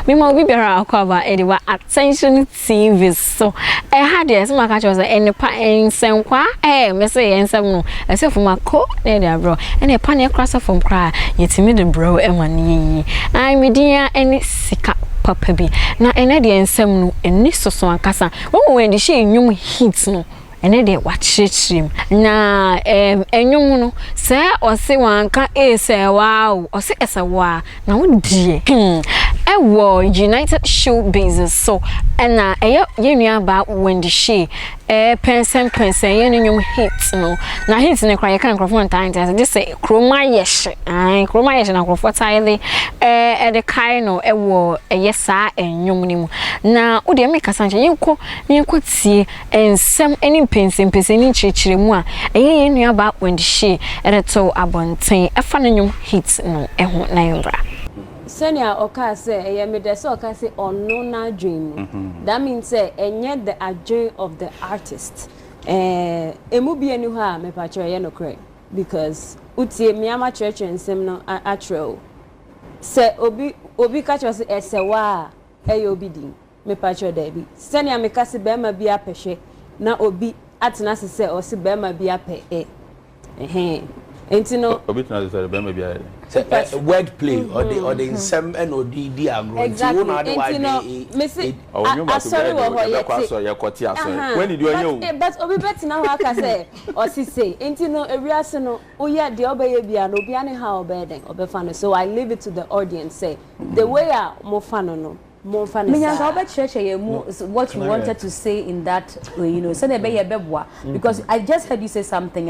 Me ma obi biara akwaba ediwa attention TV so had yes ma ka chose ene pa ensenkwa me say ensem no ese fuma ko na dia bro ene pa na krasa from kra yetimi de bro e ma ne ai media ene sika papa bi na ene de ensem no eni soso akasa wo Wendy Shay nyum hit no ene de wachichim na enyum no se o se wanka se wow o se esa wa na wo die ewo United Showbiz so na yenua ba Wendy Shay person yenyum hit no na hit ne kwa yekan microphone time just say kroma yesh na microphone tile de kai no ewo yesa enyum ni mu na wo de make sanche yenko tie ensem eni pensen ni chirechire mu a yenua ba Wendy Shay to abonten efa nyum hit no eho na yembra Senior oka say me dey say oka say ono na dream. That means say enye the dream of the artist. Emu bi eni ho a me pa chere ye no kre because utie me ama church ensem no atro. Say obi ka chere say esewa e obi din me pa chere dey bi. Senior me ka say be ma bi apehwe na obi atena se say o se be ma bi ape enti no obi tena se be ma bi ape word play or the insem and or the agro. Exactly. Sorry, when did you but obi better now I can say or say enti no ewiase no oya de obeye bia no bia ne ha obeden obefano so I leave it to the audience say the way a mo fano no what you wanted to say in that say because I just heard you say something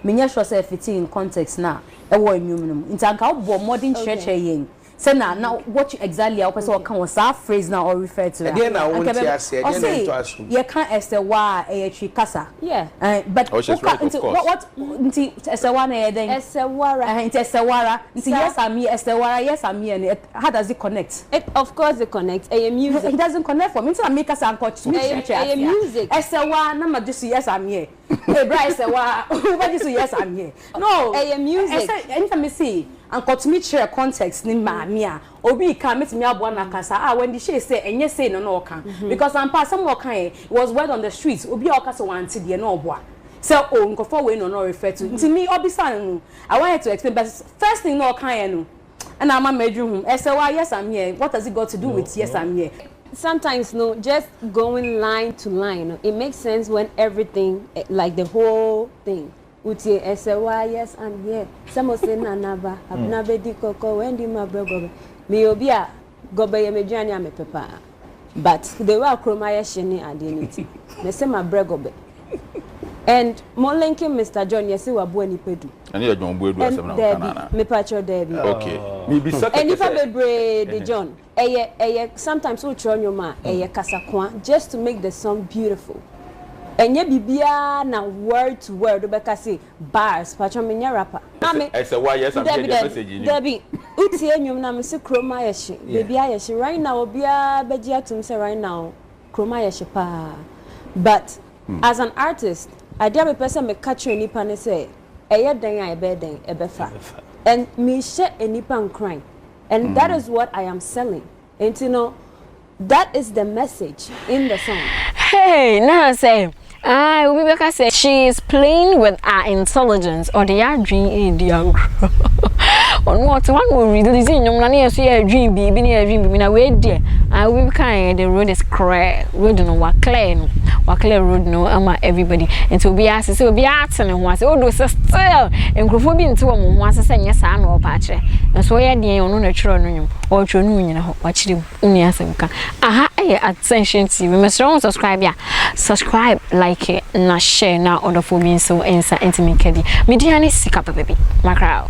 menya sure say fit in context now modern church say now what you exactly can was that phrase now or refer to again I want to say you can't esewa kasa but what esewa na then esewara yes I'm here how does it connect of course it connects music it doesn't connect for me to make us unconscious music esewa na ma just yes I'm here hey bra esewa what just yes I'm here no music anytime me see and got me share context ni mamia obi can meet me abo na kasa when the Shay say enye say no kan because I'm pass some kan was word on the streets obi okasa wanti de no obo so nkofo we no refer to me obisa I wanted to explain but first thing no kan no and I'm a medroom yes I'm here what has it got to do with yes I'm here sometimes no just going line to line it makes sense when everything like the whole thing utie esewa yes I'm here some say na naba abnabe di koko Wendy ma bregobe me obi a gobe ye meduane ame pepa but the way akroma ye shini adenity me say ma bregobe and mo linking Mr. John yesi wa bo ani pedu ani ya John bo edu asem na kanana me pacho debi okay me bi saka and if I be the John eye sometimes we try nyoma eye kasakwa just to make the song beautiful. Enye bibia na word to word obeka say bars pacho menya rapper I say why yes I'm here message you Debbie uti enyum na me se kroma yeshi bibia yeshi right now obia beji atum say right now kroma yeshi pa but as an artist I dey me person me catch nipa ne say eye den a ebe den ebefa and me share enipa nkran and that is what I am selling and that is the message in the song. Hey, now say Rebecca said she is playing with our intelligence or the dream on what one will release in your money as a dream be a dream na way there I will kind the road is clear road no wa clear road no ama everybody and to be asked so be asking and was oh do still and crofo bi nti wo mo ase say nyesa na o pa kire and so ye de ono na twiro no nyum o twa no nyina ho wa kire uni asemka aha aye attention TV me strong subscribe like it na share na order for me so inside intimate kedi media ni sika baby makrao